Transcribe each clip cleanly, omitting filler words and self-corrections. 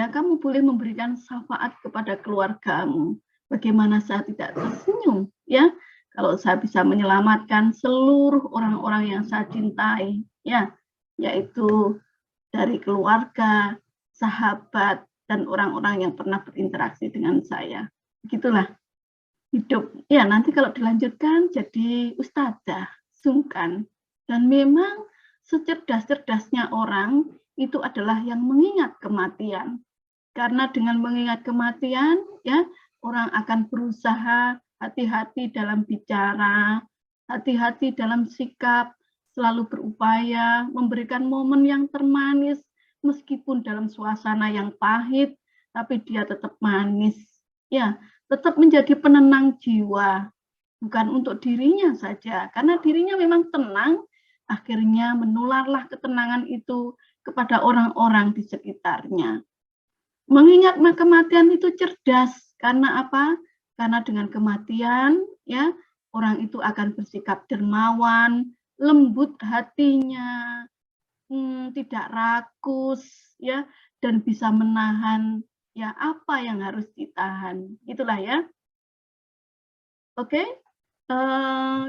ya, kamu boleh memberikan syafaat kepada keluargamu. Bagaimana saya tidak tersenyum, ya, kalau saya bisa menyelamatkan seluruh orang-orang yang saya cintai, ya, yaitu dari keluarga, sahabat, dan orang-orang yang pernah berinteraksi dengan saya. Begitulah hidup. Ya, nanti kalau dilanjutkan jadi ustadzah, sungkan. Dan memang secerdas-cerdasnya orang itu adalah yang mengingat kematian. Karena dengan mengingat kematian, ya, orang akan berusaha hati-hati dalam bicara, hati-hati dalam sikap, selalu berupaya memberikan momen yang termanis, meskipun dalam suasana yang pahit, tapi dia tetap manis. Ya, tetap menjadi penenang jiwa, bukan untuk dirinya saja, karena dirinya memang tenang, akhirnya menularlah ketenangan itu kepada orang-orang di sekitarnya. Mengingat kematian itu cerdas, karena apa? Karena dengan kematian, ya, orang itu akan bersikap dermawan, lembut hatinya, tidak rakus, ya, dan bisa menahan ya apa yang harus ditahan. Itulah ya. Oke.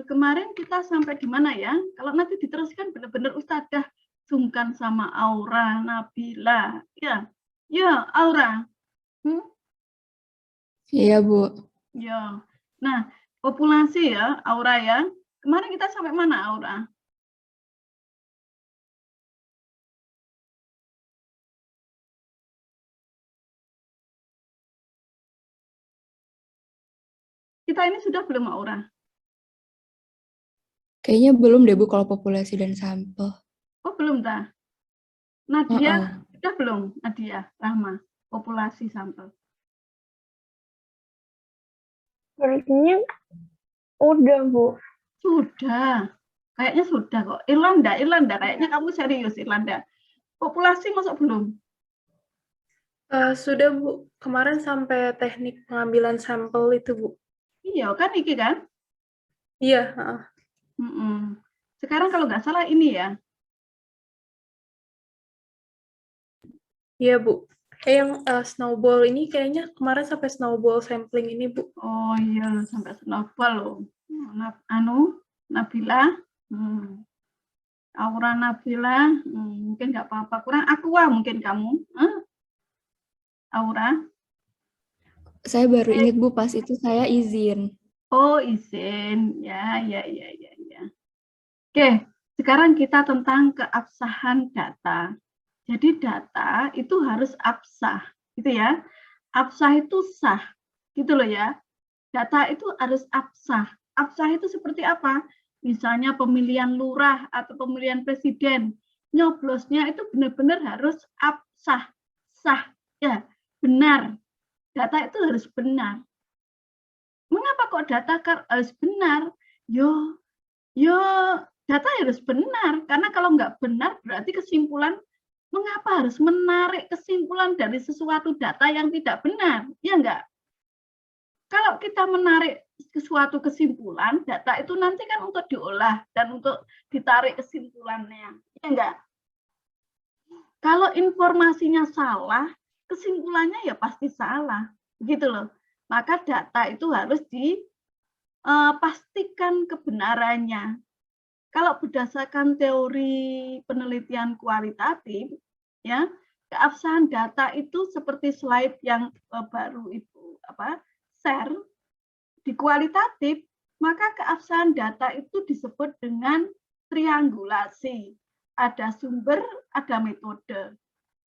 Kemarin kita sampai di mana ya? Kalau nanti diteruskan benar-benar Ustadzah sungkan sama Aura, Nabila. Ya. Ya, Aura. Iya, Bu. Ya. Nah, populasi ya, Aura ya. Kemarin kita sampai mana, Aura? Kita ini sudah belum, Aura? Kayaknya belum deh, Bu, kalau populasi dan sampel. Oh, belum dah. Nadia, sudah belum? Nadia, Rahma, populasi sampel. Sepertinya udah, Bu. Sudah. Kayaknya sudah kok. Irlanda, kayaknya kamu serius, Irlanda. Populasi masuk belum? Sudah, Bu. Kemarin sampai teknik pengambilan sampel itu, Bu. Iya, kan iki kan? Iya. Sekarang kalau nggak salah ini ya. Iya, Bu. Yang snowball ini kayaknya kemarin sampai snowball sampling ini, Bu. Oh iya, sampai snowball loh. Nabila. Aura Nabila, mungkin nggak apa-apa. Kurang aqua mungkin kamu. Aura? Saya baru ingat, Bu, pas itu saya izin. Oh, izin. Ya. Oke, sekarang kita tentang keabsahan data. Jadi data itu harus absah, gitu ya. Absah itu sah, gitu loh ya. Data itu harus absah. Absah itu seperti apa? Misalnya pemilihan lurah atau pemilihan presiden, nyoblosnya itu benar-benar harus absah, sah, ya, benar. Data itu harus benar. Mengapa kok data harus benar? Yo, data harus benar, karena kalau nggak benar berarti kesimpulan, mengapa harus menarik kesimpulan dari sesuatu data yang tidak benar, ya enggak? Kalau kita menarik suatu kesimpulan, data itu nanti kan untuk diolah dan untuk ditarik kesimpulannya, ya enggak? Kalau informasinya salah, kesimpulannya ya pasti salah, gitu loh. Maka data itu harus dipastikan kebenarannya. Kalau berdasarkan teori penelitian kualitatif, ya, keabsahan data itu seperti slide yang baru Ibu share, di kualitatif, maka keabsahan data itu disebut dengan triangulasi. Ada sumber, ada metode.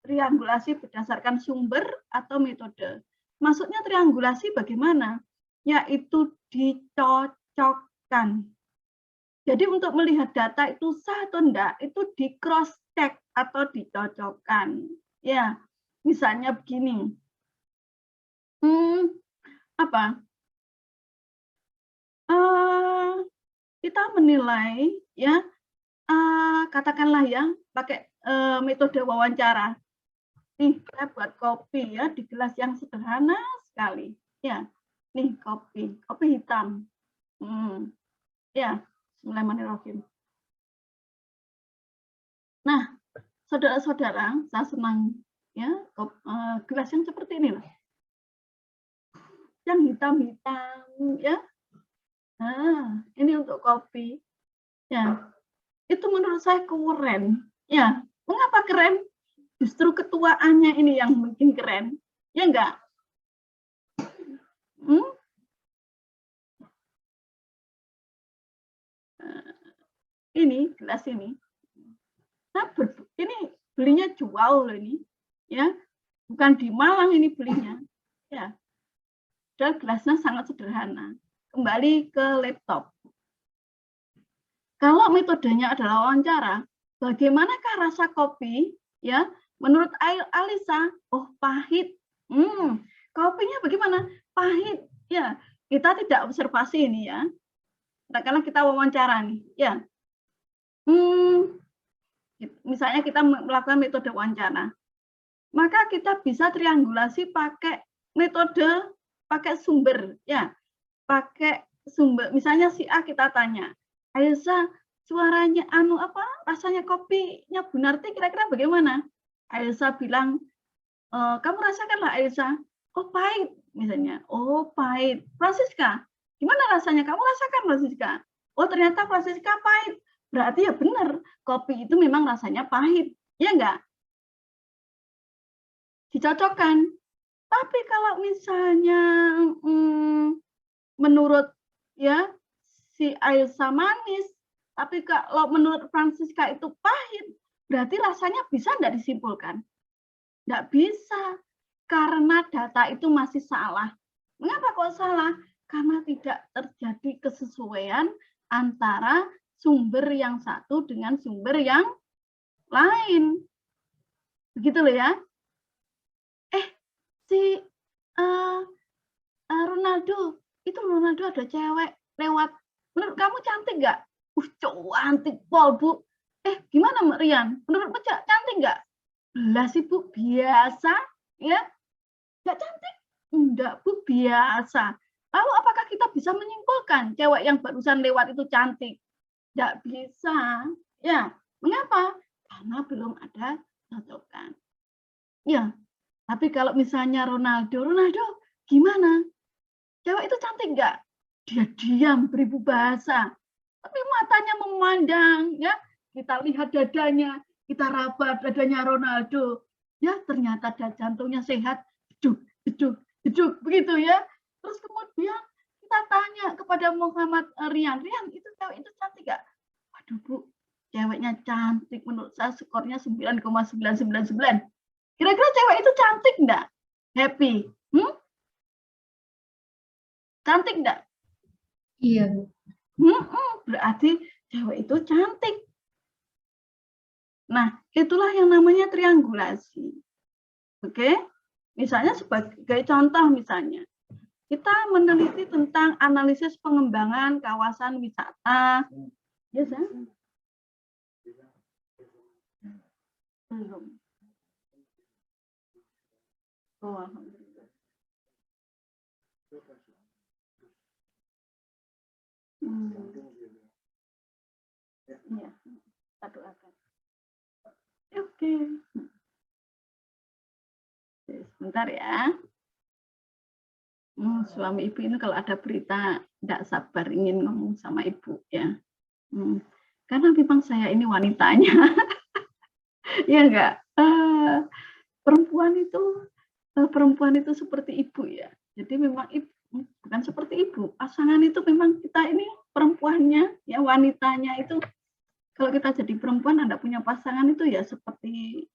Triangulasi berdasarkan sumber atau metode. Maksudnya triangulasi bagaimana? Yaitu dicocokkan. Jadi untuk melihat data itu sah atau enggak, itu di cross check atau dicocokkan. Ya, misalnya begini. Kita menilai ya, katakanlah ya, pakai metode wawancara. Nih, saya buat kopi ya di gelas yang sederhana sekali. Ya, nih kopi hitam. Ya, Bismillahirrahmanirrahim. Nah, saudara-saudara, saya senang ya gelas yang seperti ini loh. Yang hitam-hitam ya. Nah, ini untuk kopi. Ya. Itu menurut saya keren. Ya. Mengapa keren? Justru ketuaannya ini yang bikin keren. Ya enggak? Ini gelas ini. Nah, ini belinya jual loh ini. Ya. Bukan di Malang ini belinya. Ya. Dan gelasnya sangat sederhana. Kembali ke laptop. Kalau metodenya adalah wawancara, bagaimanakah rasa kopi? Ya, menurut Alisa, oh pahit. Kopinya bagaimana? Pahit. Ya, kita tidak observasi ini ya. Karena kita wawancara nih. Ya. Misalnya kita melakukan metode wawancara, maka kita bisa triangulasi pakai metode pakai sumber. Ya, pakai sumber. Misalnya si A kita tanya, Aisyah, suaranya rasanya kopinya Bu Narti kira-kira bagaimana? Aisyah bilang, kamu rasakanlah Aisyah, oh pahit misalnya, oh pahit. Francisca, gimana rasanya? Kamu rasakan Francisca? Oh ternyata Francisca pahit. Berarti ya benar, kopi itu memang rasanya pahit, ya enggak? Dicocokkan. Tapi kalau misalnya menurut ya si Aisyah manis, tapi kalau menurut Francisca itu pahit, berarti rasanya bisa enggak disimpulkan? Enggak bisa, karena data itu masih salah. Mengapa kok salah? Karena tidak terjadi kesesuaian antara sumber yang satu dengan sumber yang lain. Begitu loh ya. Si Ronaldo, itu Ronaldo ada cewek lewat. Menurut kamu cantik nggak? Cantik pol, Bu. Gimana Mbak Rian? Menurutmu cantik nggak? Lah sih Bu, biasa. Ya, nggak cantik? Enggak, Bu, biasa. Lalu apakah kita bisa menyimpulkan cewek yang barusan lewat itu cantik? Nggak bisa. Ya, mengapa? Karena belum ada cocokan. Ya, tapi kalau misalnya Ronaldo gimana? Cewek itu cantik nggak? Dia diam, beribu bahasa. Tapi matanya memandang, ya. Kita lihat dadanya, kita raba dadanya Ronaldo. Ya, ternyata jantungnya sehat. Jeduk, begitu ya. Terus kemudian kita tanya kepada Muhammad Rian, itu cewek itu cantik nggak? Waduh, Bu, ceweknya cantik. Menurut saya skornya 9,999. Kira-kira cewek itu cantik enggak? Happy? Cantik enggak? Iya, Bu. Berarti cewek itu cantik. Nah, itulah yang namanya triangulasi. Oke? Misalnya sebagai contoh misalnya, kita meneliti tentang analisis pengembangan kawasan wisata. Ya, San? Belum. Oh, alhamdulillah. Ya, satu akan. Oke. Sebentar ya. Suami ibu ini kalau ada berita tidak sabar ingin ngomong sama ibu ya. Karena memang saya ini wanitanya. Ya enggak. Perempuan itu seperti ibu ya. Jadi memang ibu, bukan seperti ibu. Pasangan itu memang kita ini perempuannya, ya wanitanya itu. Kalau kita jadi perempuan Anda punya pasangan itu ya seperti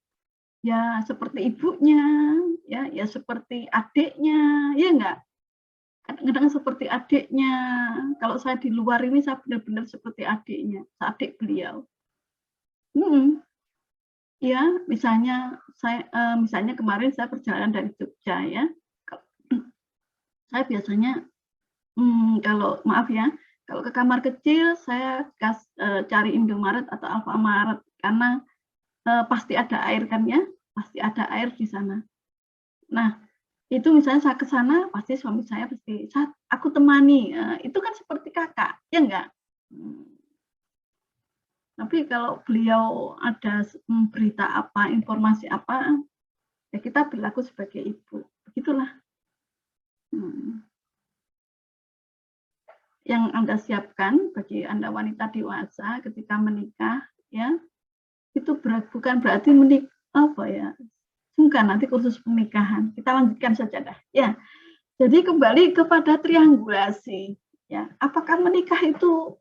ibunya, ya seperti adiknya, ya enggak? Kadang-kadang seperti adiknya. Kalau saya di luar ini saya benar-benar seperti adiknya, adik beliau. Ya, misalnya kemarin saya perjalanan dari Jogja ya. Saya biasanya kalau ke kamar kecil saya cari Indomaret atau Alfamaret karena pasti ada air kan ya, pasti ada air di sana. Nah, itu misalnya saya ke sana pasti suami saya aku temani. Itu kan seperti kakak, ya enggak? Tapi kalau beliau ada berita apa, informasi apa, ya kita berlaku sebagai ibu. Begitulah. Yang Anda siapkan bagi Anda wanita dewasa ketika menikah, ya, itu bukan berarti sungkan nanti khusus pernikahan. Kita lanjutkan saja dah. Ya, jadi kembali kepada triangulasi. Ya, apakah menikah itu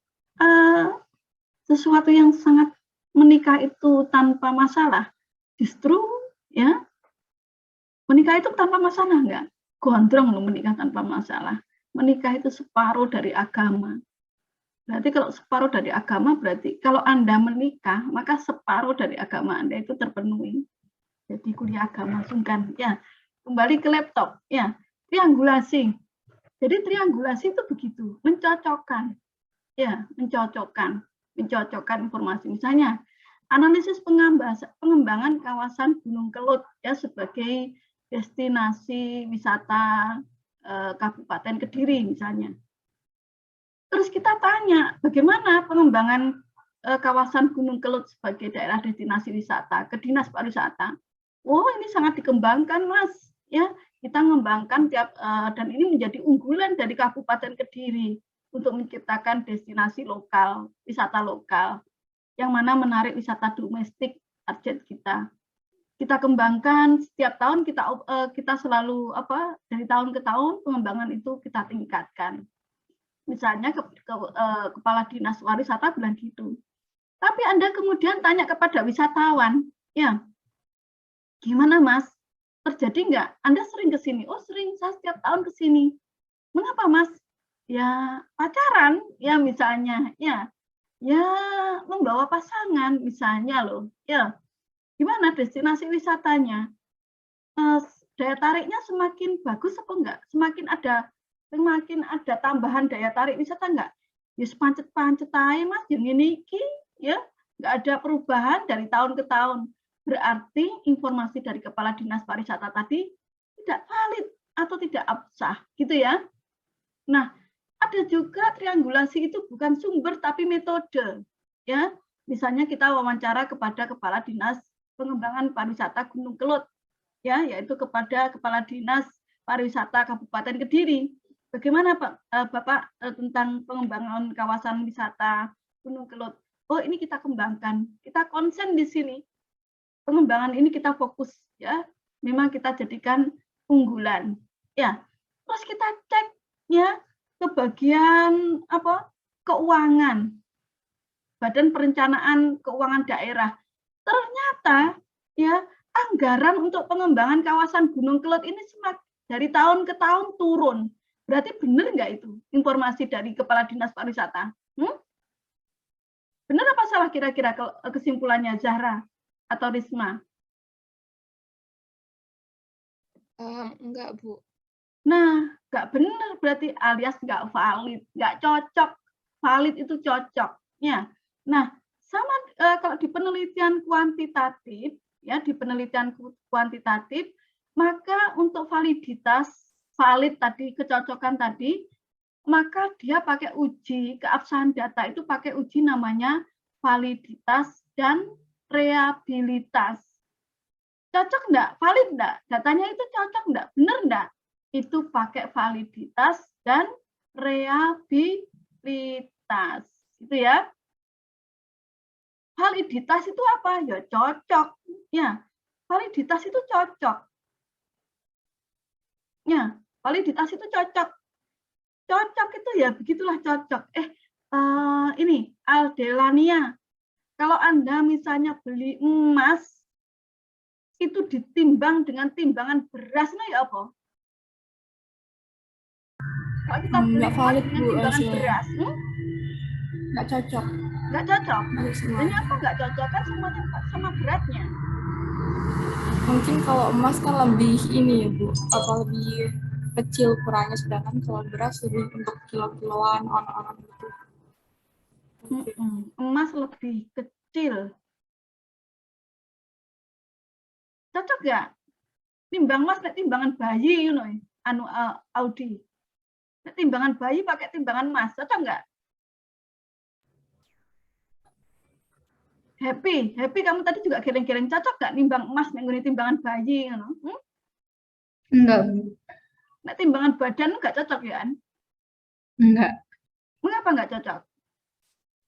sesuatu yang sangat menikah itu tanpa masalah? Justru, ya, menikah itu tanpa masalah enggak? Gondrong loh menikah tanpa masalah. Menikah itu separuh dari agama. Berarti kalau separuh dari agama, berarti kalau Anda menikah, maka separuh dari agama Anda itu terpenuhi. Jadi kuliah agama sungkan. Ya, kembali ke laptop. Ya, triangulasi. Jadi triangulasi itu begitu, mencocokkan. Ya, mencocokkan informasi. Misalnya, analisis pengembangan kawasan Gunung Kelut ya sebagai destinasi wisata Kabupaten Kediri misalnya. Terus kita tanya, bagaimana pengembangan kawasan Gunung Kelut sebagai daerah destinasi wisata ke Dinas Pariwisata? Oh, ini sangat dikembangkan, Mas. Ya, kita mengembangkan dan ini menjadi unggulan dari Kabupaten Kediri untuk menciptakan destinasi lokal, wisata lokal, yang mana menarik wisata domestik target kita. Kita kembangkan setiap tahun, kita selalu dari tahun ke tahun pengembangan itu kita tingkatkan. Misalnya kepala dinas pariwisata bilang gitu. Tapi Anda kemudian tanya kepada wisatawan, ya, gimana Mas? Terjadi nggak? Anda sering ke sini? Oh sering, saya setiap tahun ke sini. Mengapa Mas? Ya pacaran, ya misalnya, ya membawa pasangan misalnya loh, ya. Gimana destinasi wisatanya? Daya tariknya semakin bagus apa enggak? Semakin ada tambahan daya tarik wisata enggak? Ya pancet-pancet aja Mas, yang ini ya enggak ada perubahan dari tahun ke tahun. Berarti informasi dari Kepala Dinas Pariwisata tadi tidak valid atau tidak absah, gitu ya. Nah, ada juga triangulasi itu bukan sumber tapi metode, ya. Misalnya kita wawancara kepada Kepala Dinas Pengembangan Pariwisata Gunung Kelut, ya, yaitu kepada Kepala Dinas Pariwisata Kabupaten Kediri. Bagaimana Bapak tentang pengembangan kawasan wisata Gunung Kelut? Oh, ini kita kembangkan, kita konsen di sini. Pengembangan ini kita fokus, ya. Memang kita jadikan unggulan, ya. Terus kita cek, ya, ke bagian keuangan, Badan Perencanaan Keuangan Daerah. Ternyata ya anggaran untuk pengembangan kawasan Gunung Kelut ini dari tahun ke tahun turun. Berarti benar nggak itu informasi dari Kepala Dinas Pariwisata? Benar apa salah kira-kira kesimpulannya Zahra atau Risma? Enggak, Bu. Nah, nggak benar berarti alias nggak valid, nggak cocok. Valid itu cocok. Ya. Nah, sama kalau di penelitian kuantitatif, ya di penelitian kuantitatif, maka untuk validitas valid tadi, kecocokan tadi, maka dia pakai uji keabsahan data itu pakai uji namanya validitas dan reliabilitas. Cocok enggak? Valid enggak? Datanya itu cocok enggak? Benar enggak? Itu pakai validitas dan reliabilitas. Gitu ya. Validitas itu apa? Ya cocok. Ya, validitas itu cocok. Ya, validitas itu cocok. Cocok itu ya begitulah cocok. Ini Aldelania. Kalau Anda misalnya beli emas itu ditimbang dengan timbangan beras, nah ya apa? Kalau kita beli valid, dengan Bu, timbangan beras, nggak cocok. Nggak cocok. Ini apa nggak cocok kan semuanya sama beratnya. Mungkin kalau emas kan lebih ini ya Bu, lebih kecil ukurannya, sedangkan kalau beras lebih untuk kilo-kiloan orang-orang gitu. Emas lebih kecil. Cocok nggak? Timbang emas timbangan bayi, Audi. Timbangan bayi pakai timbangan emas, cocok nggak? Happy kamu tadi juga geleng-geleng, cocok gak nimbang emas nek timbangan bayi ngono? Enggak, Bu. Nek timbangan badan gak cocok ya kan? Enggak. Mengapa nggak cocok?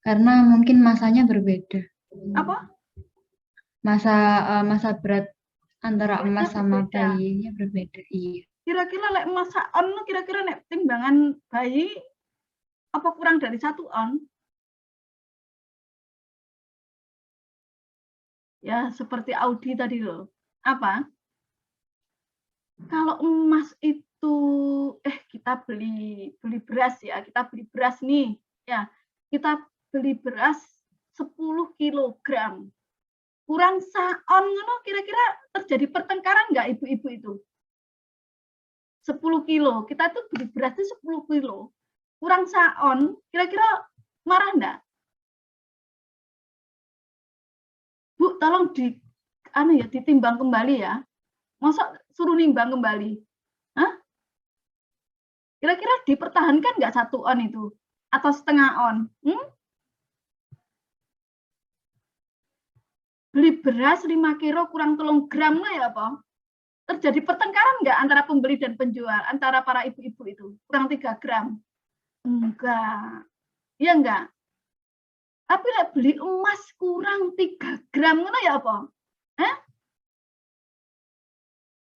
Karena mungkin masanya berbeda. Apa? Masa berat antara Beratnya emas sama berbeda. bayinya berbeda. Iya. Kira-kira lek emas on, kira-kira nek timbangan bayi apa kurang dari 1 on? Ya, seperti Audi tadi loh. Apa? Kalau emas itu, kita beli beras ya, kita beli beras nih, ya, kita beli beras 10 kilogram. Kurang saon, kira-kira terjadi pertengkaran nggak ibu-ibu itu? 10 kilo, kita tuh beli beras itu 10 kilo. Kurang saon, kira-kira marah enggak? Bu, tolong ditimbang kembali ya. Masa suruh nimbang kembali? Hah? Kira-kira dipertahankan nggak 1 on itu? Atau setengah on? Beli beras 5 kilo kurang 3 gram lah ya, Pak? Terjadi pertengkaran nggak antara pembeli dan penjual, antara para ibu-ibu itu? Kurang 3 gram? Enggak. Iya enggak? Tapi beli emas kurang 3 gram, ngono ya apa?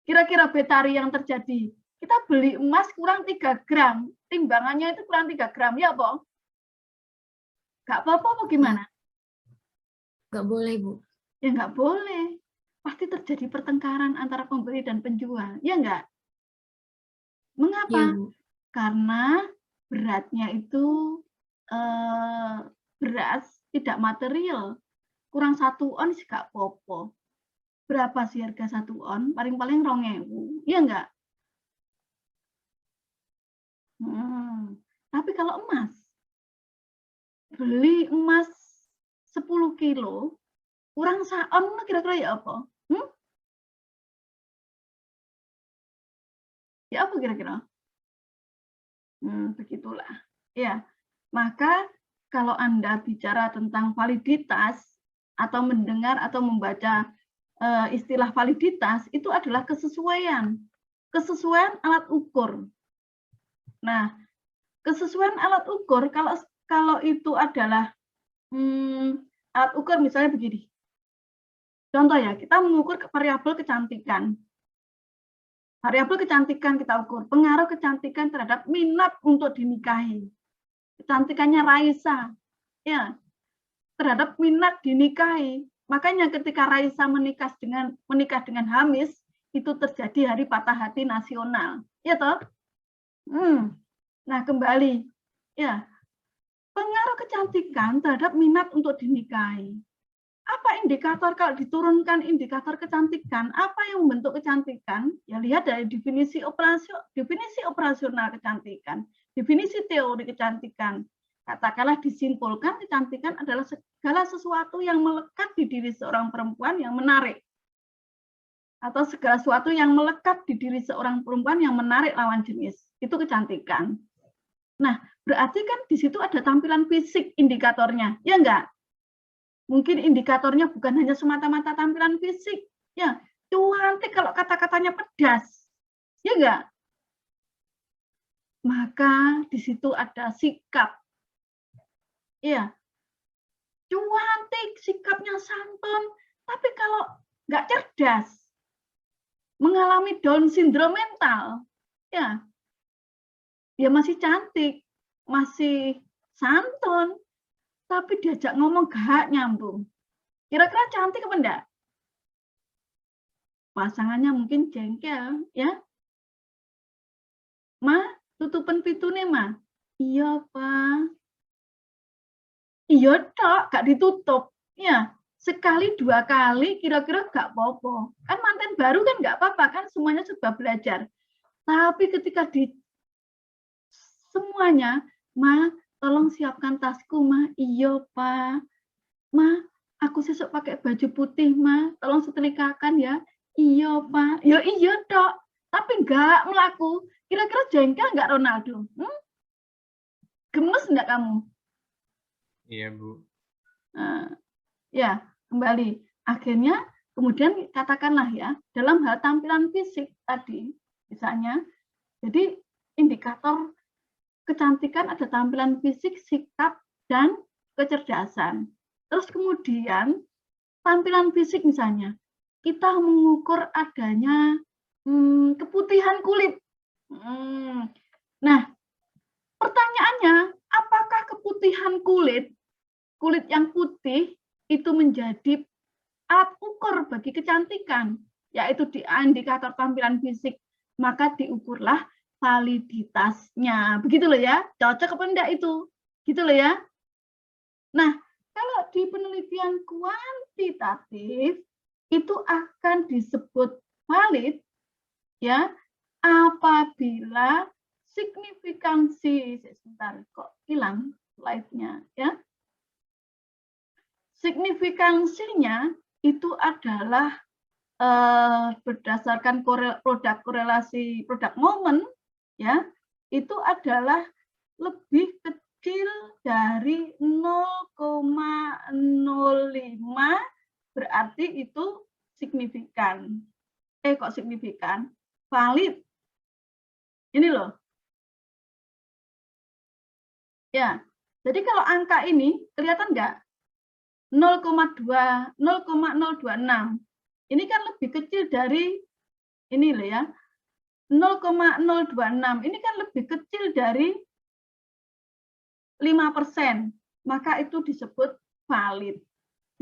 Kira-kira Betari yang terjadi, kita beli emas kurang 3 gram, timbangannya itu kurang 3 gram, ya apa? Enggak apa-apa apa gimana? Enggak boleh, Bu. Ya enggak boleh. Pasti terjadi pertengkaran antara pembeli dan penjual, ya enggak? Mengapa? Iya, Bu. Karena beratnya itu beras tidak material, kurang 1 on sih gak popo. Berapa sih harga 1 on? Paling-paling 2.000, iya enggak? Tapi kalau emas, beli emas 10 kilo, kurang saon kira-kira ya apa? Ya apa kira-kira? Begitulah. Ya, maka kalau Anda bicara tentang validitas atau mendengar atau membaca istilah validitas, itu adalah kesesuaian alat ukur. Nah, kesesuaian alat ukur kalau itu adalah alat ukur misalnya begini. Contoh ya, kita mengukur variabel kecantikan. Variabel kecantikan kita ukur, pengaruh kecantikan terhadap minat untuk dinikahi. Kecantikannya Raisa, ya, terhadap minat dinikahi. Makanya ketika Raisa menikah dengan Hamis, itu terjadi hari patah hati nasional, ya toh? Nah kembali, ya, pengaruh kecantikan terhadap minat untuk dinikahi. Apa indikator kalau diturunkan indikator kecantikan? Apa yang membentuk kecantikan? Ya lihat dari definisi operasional kecantikan, definisi teori kecantikan. Katakanlah disimpulkan kecantikan adalah segala sesuatu yang melekat di diri seorang perempuan yang menarik. Atau segala sesuatu yang melekat di diri seorang perempuan yang menarik lawan jenis. Itu kecantikan. Nah, berarti kan di situ ada tampilan fisik indikatornya, ya enggak? Mungkin indikatornya bukan hanya semata-mata tampilan fisik, ya, cantik kalau kata-katanya pedas, ya enggak? Maka di situ ada sikap, ya, cantik, sikapnya santun, tapi kalau enggak cerdas, mengalami Down syndrome mental, ya, dia masih cantik, masih santun, tapi diajak ngomong gak nyambung. Kira-kira cantik apa enggak? Pasangannya mungkin jengkel, ya. Ma, tutupan pitune, Ma. Iya, Pak. Iya, Dok, gak ditutup. Ya, sekali 2 kali kira-kira gak apa-apa. Kan manten baru kan gak apa-apa, kan semuanya sudah belajar. Tapi ketika di semuanya, Ma, tolong siapkan tasku, Ma. Iya, Pak. Ma, aku sesuk pakai baju putih, Ma. Tolong setrikakan ya. Iya, Pak. Ya iya, Dok. Tapi enggak melaku. Kira-kira jengkel enggak Ronaldo? Gemes enggak kamu? Iya, Bu. Nah, Ya, kembali. Akhirnya kemudian katakanlah ya, dalam hal tampilan fisik tadi, misalnya, jadi indikator kecantikan ada tampilan fisik, sikap, dan kecerdasan. Terus kemudian tampilan fisik misalnya, kita mengukur adanya keputihan kulit. Nah, pertanyaannya, apakah keputihan kulit yang putih itu menjadi alat ukur bagi kecantikan, yaitu di indikator tampilan fisik, maka diukurlah validitasnya. Begitu loh ya, cocok apa enggak itu? Gitu loh ya. Nah, kalau di penelitian kuantitatif itu akan disebut valid ya apabila signifikansi, sebentar kok hilang slide-nya ya. Signifikansinya itu adalah berdasarkan produk korelasi produk moment ya, itu adalah lebih kecil dari 0,05, berarti itu signifikan. Kok signifikan? Valid. Ini loh. Ya, jadi kalau angka ini kelihatan nggak? 0,2, 0,026. Ini kan lebih kecil dari ini loh ya. 0,026. Ini kan lebih kecil dari 5%. Maka itu disebut valid.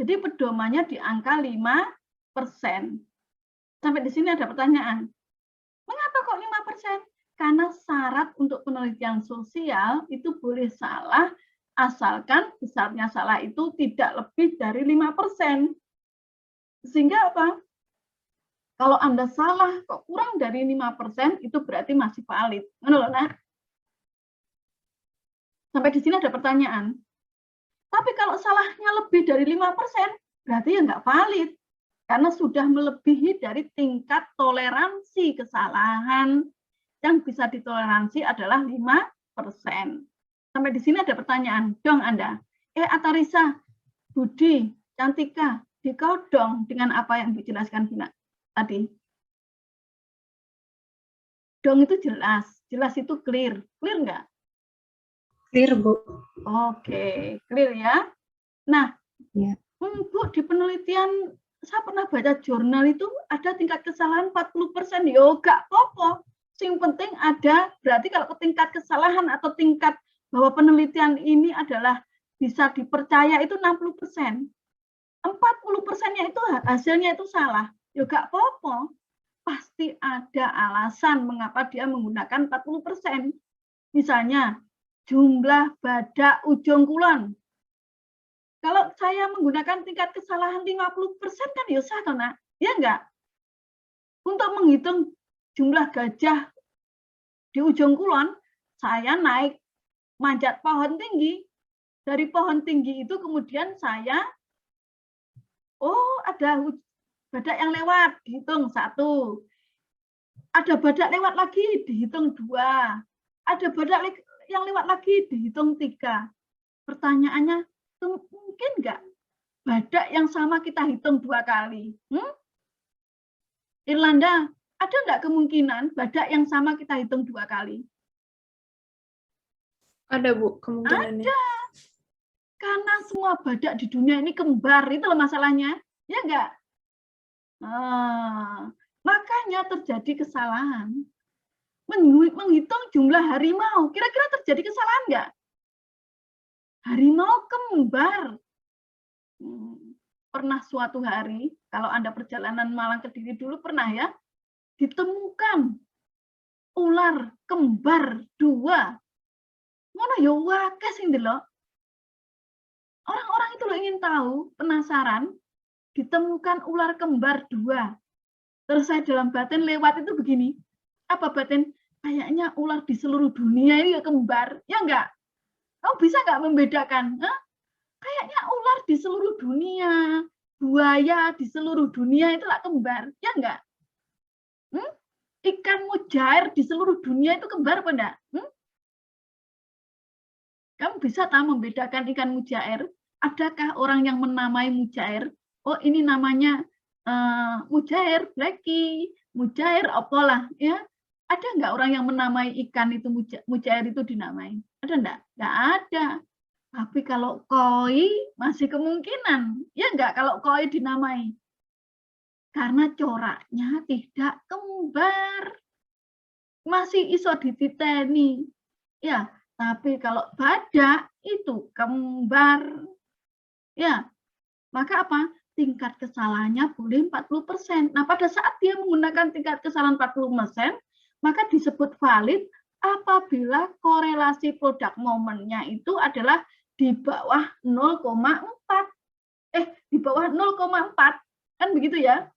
Jadi pedomannya di angka 5%. Sampai di sini ada pertanyaan. Mengapa kok 5%? Karena syarat untuk penelitian sosial itu boleh salah asalkan besarnya salah itu tidak lebih dari 5%. Sehingga apa? Kalau Anda salah kok kurang dari 5%, itu berarti masih valid. Nah, sampai di sini ada pertanyaan. Tapi kalau salahnya lebih dari 5%, berarti ya nggak valid. Karena sudah melebihi dari tingkat toleransi kesalahan. Yang bisa ditoleransi adalah 5%. Sampai di sini ada pertanyaan, dong Anda. Atarisa, Budi, Cantika, dikodong dengan apa yang dijelaskan Vina tadi. Dong itu jelas itu clear. Clear nggak? Clear, Bu. Oke, clear ya. Nah, Ya. Bu, di penelitian saya pernah baca jurnal itu ada tingkat kesalahan 40%. Yo, gak apa-apa. Yang penting ada, berarti kalau tingkat kesalahan atau tingkat bahwa penelitian ini adalah bisa dipercaya itu 60%. 40%-nya itu hasilnya itu salah. Ya gak apa-apa. Pasti ada alasan mengapa dia menggunakan 40%. Misalnya, jumlah badak ujung kulon. Kalau saya menggunakan tingkat kesalahan 50% kan ya sah, Nak? Ya enggak? Untuk menghitung jumlah gajah di ujung kulon, saya naik manjat pohon tinggi. Dari pohon tinggi itu kemudian saya, ada badak yang lewat, dihitung 1. Ada badak lewat lagi, dihitung 2. Ada badak yang lewat lagi, dihitung 3. Pertanyaannya, mungkin nggak badak yang sama kita hitung 2 kali? Irlanda, ada nggak kemungkinan badak yang sama kita hitung 2 kali? Ada, Bu, kemungkinannya. Ada. Karena semua badak di dunia ini kembar, itu loh masalahnya. Ya enggak? Makanya terjadi kesalahan. Menghitung jumlah harimau, kira-kira terjadi kesalahan enggak? Harimau kembar. Pernah suatu hari, kalau Anda perjalanan Malang Kediri dulu pernah ya, ditemukan ular kembar 2. Ngono ya wakeh sing ndelok. Orang-orang itu loh ingin tahu, penasaran, ditemukan ular kembar 2. Terus saya dalam batin lewat itu begini, apa batin? Kayaknya ular di seluruh dunia ini kembar, ya enggak? Kamu bisa enggak membedakan? Kayaknya ular di seluruh dunia, buaya di seluruh dunia itu lah kembar, ya enggak? Ikan mujair di seluruh dunia itu kembar apa enggak? Kamu bisa tahu membedakan ikan mujair? adakah orang yang menamai mujair? Oh, ini namanya mujair, blackie, mujair apalah, ya. Ada nggak orang yang menamai ikan itu mujair itu dinamai? Ada enggak? Nggak ada. Tapi kalau koi masih kemungkinan, ya enggak kalau koi dinamai. Karena coraknya tidak kembar. Masih iso dititeni. Ya, tapi kalau badak itu kembar. Ya, maka apa? Tingkat kesalahannya boleh 40%. Nah, pada saat dia menggunakan tingkat kesalahan 40%, maka disebut valid apabila korelasi produk momennya itu adalah di bawah 0,4. Di bawah 0,4. Kan begitu ya?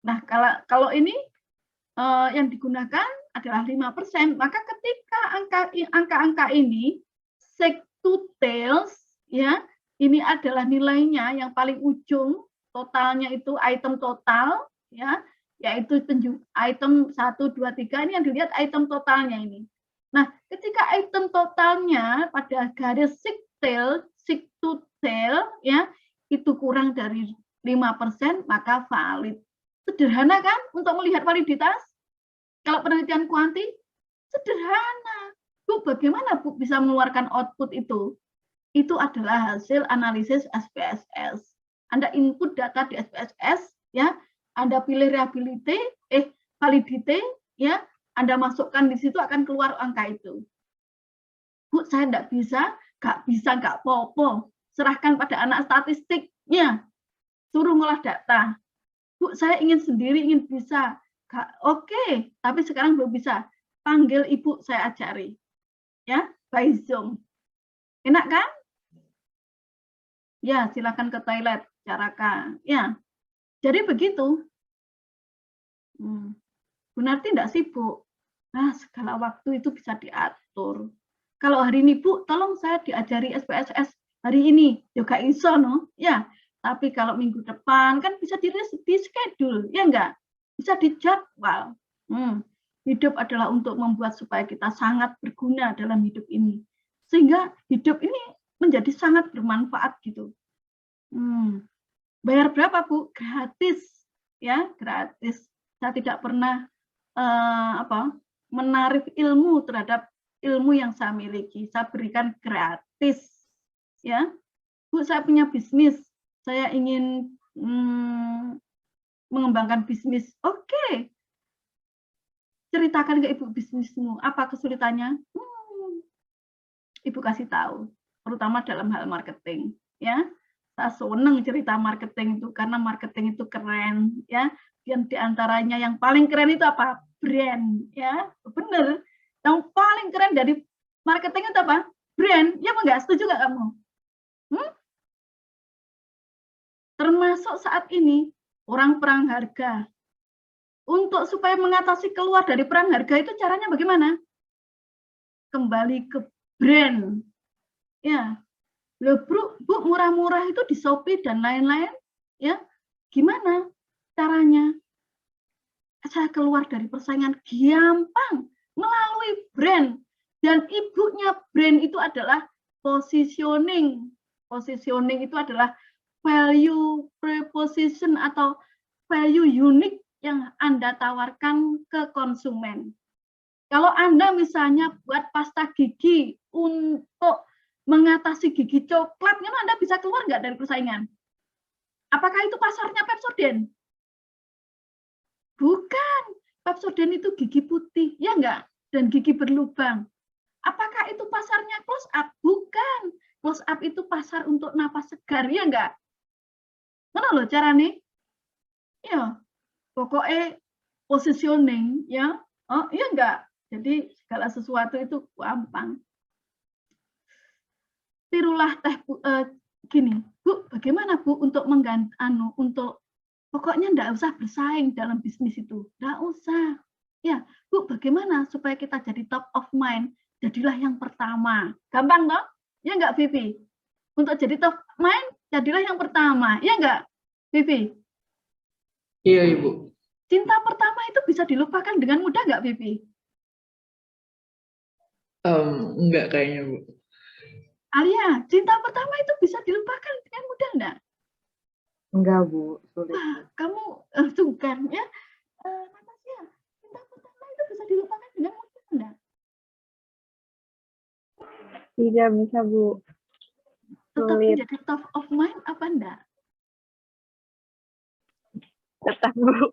Nah, kalau ini yang digunakan adalah 5%, maka ketika angka-angka ini seek to tails, ya, ini adalah nilainya yang paling ujung, totalnya itu item total, ya, yaitu item 1, 2, 3, ini yang dilihat item totalnya ini. Nah, ketika item totalnya pada garis seek to tail, ya, itu kurang dari 5%, maka valid. Sederhana kan untuk melihat validitas? Kalau penelitian kuanti, sederhana. Bu, bagaimana Bu bisa mengeluarkan output itu? Itu adalah hasil analisis SPSS. Anda input data di SPSS, ya, Anda pilih validity, ya, Anda masukkan di situ akan keluar angka itu. Bu, saya nggak bisa, nggak apa-apa. Serahkan pada anak statistiknya, suruh ngolah data. Bu, saya ingin sendiri, ingin bisa. Oke, tapi sekarang belum bisa. Panggil ibu, saya ajari. Ya, by Zoom. Enak kan? Ya, silakan ke toilet, carakan. Ya, jadi begitu. Bu Narti tidak sibuk. Nah, segala waktu itu bisa diatur. Kalau hari ini, Bu, tolong saya diajari SPSS hari ini. Juga iso, no? Ya, tapi kalau minggu depan kan bisa di schedule, ya enggak? Bisa dijadwal. Hidup adalah untuk membuat supaya kita sangat berguna dalam hidup ini. Sehingga hidup ini menjadi sangat bermanfaat gitu. Bayar berapa, Bu? Gratis. Ya, gratis. Saya tidak pernah menarik ilmu terhadap ilmu yang saya miliki. Saya berikan gratis. Ya. Bu, saya punya bisnis. Saya ingin mengembangkan bisnis. Oke. Ceritakan ke Ibu bisnismu. Apa kesulitannya? Ibu kasih tahu. Terutama dalam hal marketing. Ya. Saya senang cerita marketing itu karena marketing itu keren. Ya. Dan diantaranya yang paling keren itu apa? Brand. Ya. Benar. Yang paling keren dari marketing itu apa? Brand. Ya enggak? Setuju nggak kamu? Termasuk saat ini, orang perang harga. Untuk supaya mengatasi keluar dari perang harga itu caranya bagaimana? Kembali ke brand. Ya. Loh, Bu, murah-murah itu di Shopee dan lain-lain. Ya. Gimana caranya? Saya keluar dari persaingan gampang melalui brand. Dan ibunya brand itu adalah positioning. Positioning itu adalah value proposition atau value unik yang Anda tawarkan ke konsumen. Kalau Anda misalnya buat pasta gigi untuk mengatasi gigi coklat, Anda bisa keluar nggak dari persaingan? Apakah itu pasarnya Pepsodent? Bukan. Pepsodent itu gigi putih, ya enggak? Dan gigi berlubang. Apakah itu pasarnya Close Up? Bukan. Close Up itu pasar untuk napas segar, ya enggak? Mana loh caranya? Ya, pokoknya positioning, ya. Oh, iya enggak? Jadi segala sesuatu itu gampang. Tirulah gini, Bu, bagaimana Bu untuk untuk pokoknya enggak usah bersaing dalam bisnis itu. Enggak usah. Ya, Bu, bagaimana supaya kita jadi top of mind? Jadilah yang pertama. Gampang toh? Ya enggak, Vivi? Untuk jadi top of mind, jadilah yang pertama. Ya enggak, Vivi? Iya, Ibu. Cinta pertama itu bisa dilupakan dengan mudah nggak, Vivi? Enggak kayaknya, Bu. Alia, cinta pertama itu bisa dilupakan dengan mudah enggak? Enggak, Bu. Sulit, Wah, Bu. kamu sungkan ya. Natasha, cinta pertama itu bisa dilupakan dengan mudah enggak? Tidak bisa, Bu. Tetap Sulit. menjadi top of mind apa enggak? Tetap, Bu.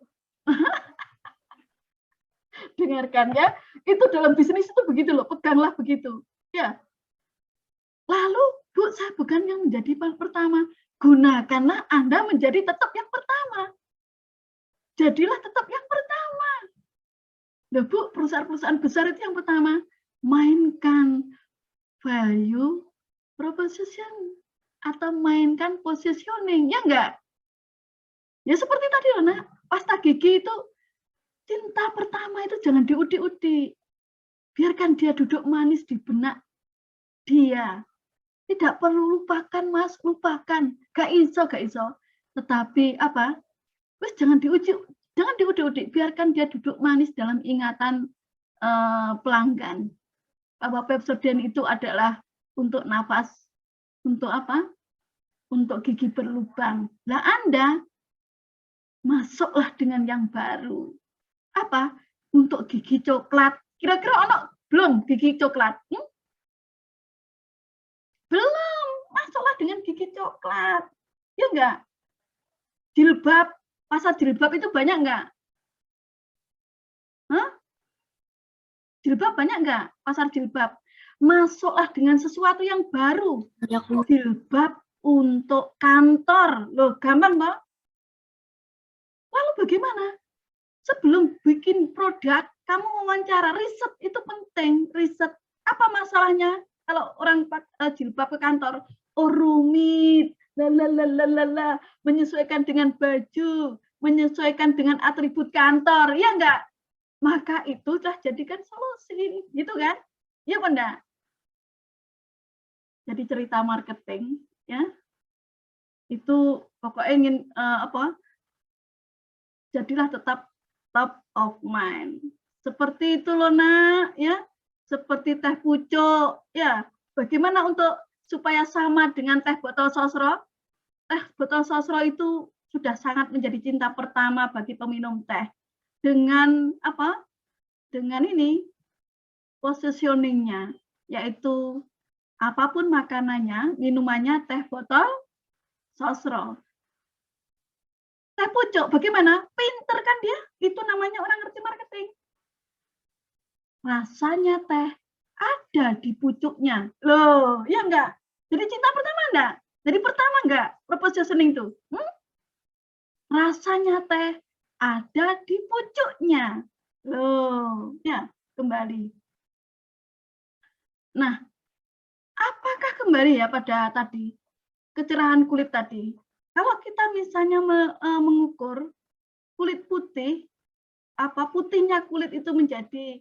Dengarkan ya, itu dalam bisnis itu begitu loh, peganglah begitu. Ya. Lalu, Bu, saya bukan yang menjadi pertama. Gunakanlah Anda menjadi tetap yang pertama. Jadilah tetap yang pertama. Loh, Bu, perusahaan-perusahaan besar itu yang pertama. Mainkan value proposition atau mainkan positioning, ya enggak? Ya seperti tadi loh, Nak. Pasta gigi itu cinta pertama itu jangan diudik-udik. Biarkan dia duduk manis di benak dia. Tidak perlu lupakan, Mas, lupakan. Gak iso. Tetapi apa? Wes jangan diudik-udik. Biarkan dia duduk manis dalam ingatan pelanggan. Bahwa Pepsodent itu adalah untuk nafas, untuk apa? Untuk gigi berlubang. Lah Anda masuklah dengan yang baru. Apa? Untuk gigi coklat. Kira-kira ono belum gigi coklat? Belum. Masuklah dengan gigi coklat. Ya enggak? Jilbab. Pasar jilbab itu banyak enggak? Hah? Jilbab banyak enggak? Pasar jilbab. Masuklah dengan sesuatu yang baru. Jilbab untuk kantor. Loh, gampang toh? Lalu bagaimana? Sebelum bikin produk, kamu wawancara, riset itu penting. Riset. Apa masalahnya kalau orang jilbab ke kantor? Oh, rumit. Lalalala, menyesuaikan dengan baju, menyesuaikan dengan atribut kantor. Ya enggak? Maka itu telah jadikan solusi. Gitu kan? Ya enggak? Jadi cerita marketing, ya. Itu pokoknya ingin jadilah tetap top of mind. Seperti itu loh, Nak, ya. Seperti teh pucuk, ya. Bagaimana untuk supaya sama dengan teh botol sosro? Teh botol sosro itu sudah sangat menjadi cinta pertama bagi peminum teh. Dengan apa? Dengan ini positioningnya, yaitu apapun makanannya, minumannya teh botol sosro. Teh pucuk, bagaimana? Pinter kan dia? Itu namanya orang ngerti marketing. Rasanya teh ada di pucuknya. Loh, ya enggak? Jadi cinta pertama enggak? Jadi pertama enggak? Propositioning itu. Rasanya teh ada di pucuknya. Loh, ya, kembali. Nah, apakah kembali ya pada tadi kecerahan kulit tadi? Kalau kita misalnya mengukur kulit putih, apa putihnya kulit itu menjadi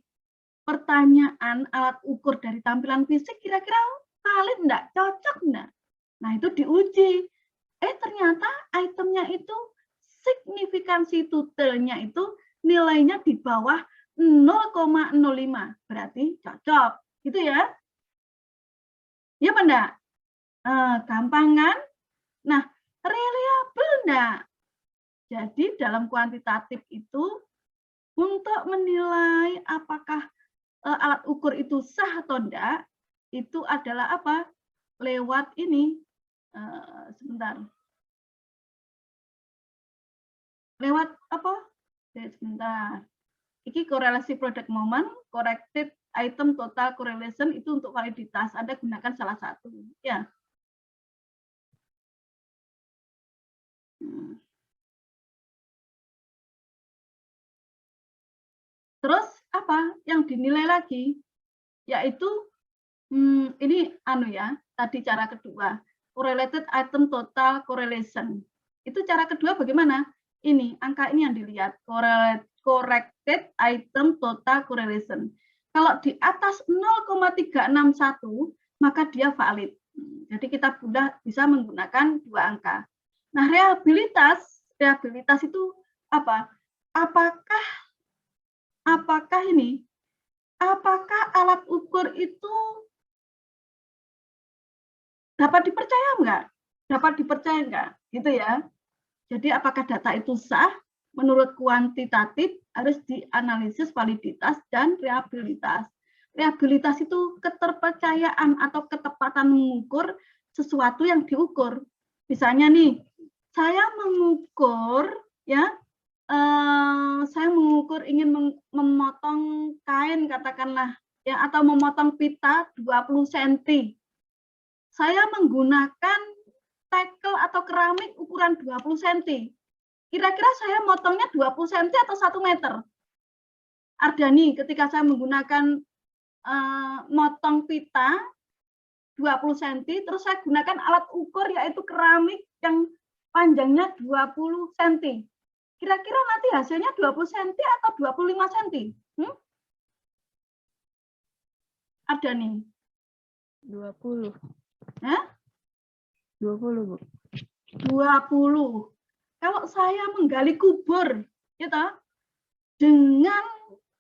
pertanyaan alat ukur dari tampilan fisik, kira-kira valid enggak? Cocok enggak? Nah, itu diuji. Ternyata itemnya itu signifikansi tutelnya itu nilainya di bawah 0,05. Berarti cocok. Gitu ya? Ya, Pak enggak? Gampang kan? Nah, reliable enggak? Jadi dalam kuantitatif itu untuk menilai apakah alat ukur itu sah atau enggak, itu adalah apa? Lewat ini, sebentar. Lewat apa? Sebentar. Ini korelasi product moment, corrected item total correlation itu untuk validitas. Anda gunakan salah satu. Ya. Terus apa yang dinilai lagi? Yaitu ini ya, tadi cara kedua, correlated item total correlation. Itu cara kedua bagaimana? Ini angka ini yang dilihat, corrected item total correlation. Kalau di atas 0,361 maka dia valid. Jadi kita bisa menggunakan dua angka. Nah, reliabilitas itu apa? Apakah alat ukur itu dapat dipercaya enggak? Dapat dipercaya enggak? Gitu ya. Jadi apakah data itu sah? Menurut kuantitatif harus dianalisis validitas dan reliabilitas. Reliabilitas itu keterpercayaan atau ketepatan mengukur sesuatu yang diukur. Misalnya nih, saya mengukur ya, saya mengukur ingin memotong kain katakanlah ya, atau memotong pita 20 cm. Saya menggunakan tekel atau keramik ukuran 20 cm. Kira-kira saya motongnya 20 cm atau 1 meter? Ardani, ketika saya menggunakan motong pita 20 cm, terus saya gunakan alat ukur yaitu keramik yang panjangnya 20 cm. Kira-kira nanti hasilnya 20 cm atau 25 cm? Ardani. 20. Hah? 20, Bu. 20. Kalau saya menggali kubur, gitu, dengan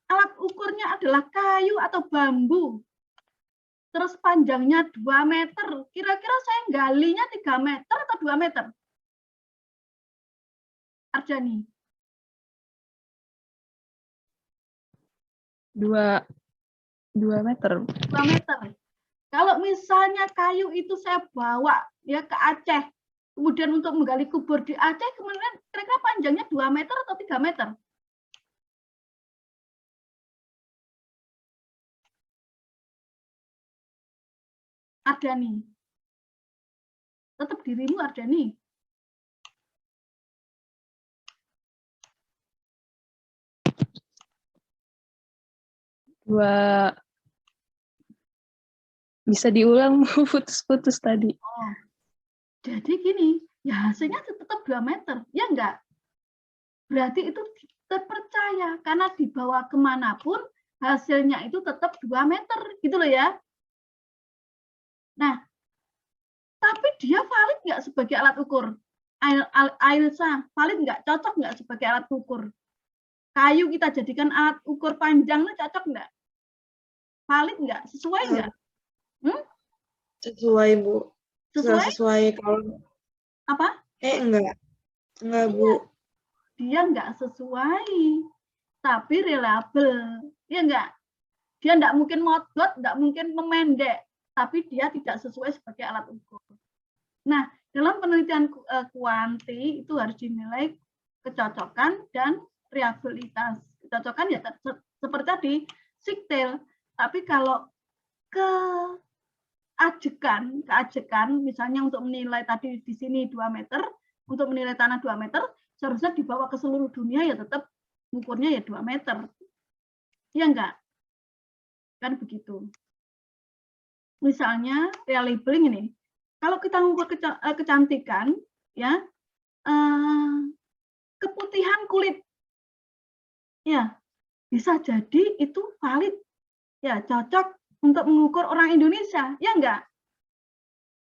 alat ukurnya adalah kayu atau bambu, terus panjangnya 2 meter, kira-kira saya galinya 3 meter atau 2 meter? Arjani. 2 meter. 2 meter. Kalau misalnya kayu itu saya bawa ya ke Aceh, kemudian untuk menggali kubur di Aceh, kemudian kira-kira panjangnya 2 meter atau 3 meter? Ardani. Tetap dirimu, Ardani. Bisa diulang, putus-putus tadi. Oh, jadi gini, ya hasilnya tetap 2 meter, ya enggak? Berarti itu terpercaya, karena dibawa kemanapun, hasilnya itu tetap 2 meter, gitu loh ya. Nah, tapi dia valid nggak sebagai alat ukur? Ailsa, valid nggak? Cocok nggak sebagai alat ukur? Kayu kita jadikan alat ukur panjang, cocok nggak? Valid nggak? Sesuai nggak? Sesuai, Bu. Sesuai? Kalau Apa? enggak, Bu. Dia nggak sesuai, tapi reliable, ya nggak? Dia nggak mungkin modot, nggak mungkin memendek, tapi dia tidak sesuai sebagai alat ukur. Nah, dalam penelitian kuanti itu harus dinilai kecocokan dan reliabilitas. Kecocokan ya seperti tadi, siktil, tapi kalau keajekan, misalnya untuk menilai tadi di sini 2 meter, untuk menilai tanah 2 meter, seharusnya dibawa ke seluruh dunia ya tetap ukurnya ya 2 meter. Ya enggak? Kan begitu. Misalnya reliable ini, kalau kita mengukur kecantikan, ya keputihan kulit, ya bisa jadi itu valid, ya cocok untuk mengukur orang Indonesia, ya enggak?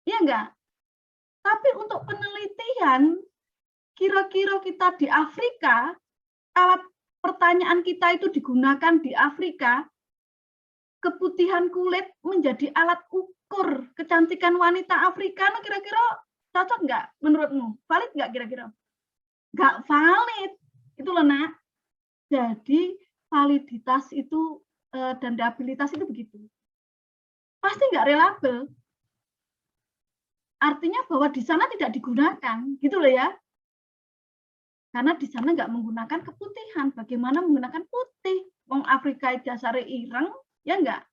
Ya enggak? Tapi untuk penelitian, kira-kira kita di Afrika, alat pertanyaan kita itu digunakan di Afrika, keputihan kulit menjadi alat ukur kecantikan wanita Afrika, kira-kira cocok nggak menurutmu? Valid nggak kira-kira? Nggak valid, itu loh nak. Jadi validitas itu dan reliabilitas itu begitu. Pasti nggak reliable. Artinya bahwa di sana tidak digunakan, gitu loh ya. Karena di sana nggak menggunakan keputihan. Bagaimana menggunakan putih? Wong Afrika dasare ireng, ya enggak?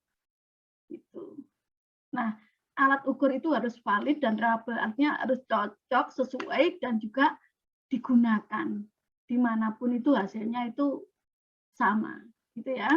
Gitu. Nah, alat ukur itu harus valid dan reliable, artinya harus cocok, sesuai, dan juga digunakan. Dimanapun itu hasilnya itu sama. Gitu ya.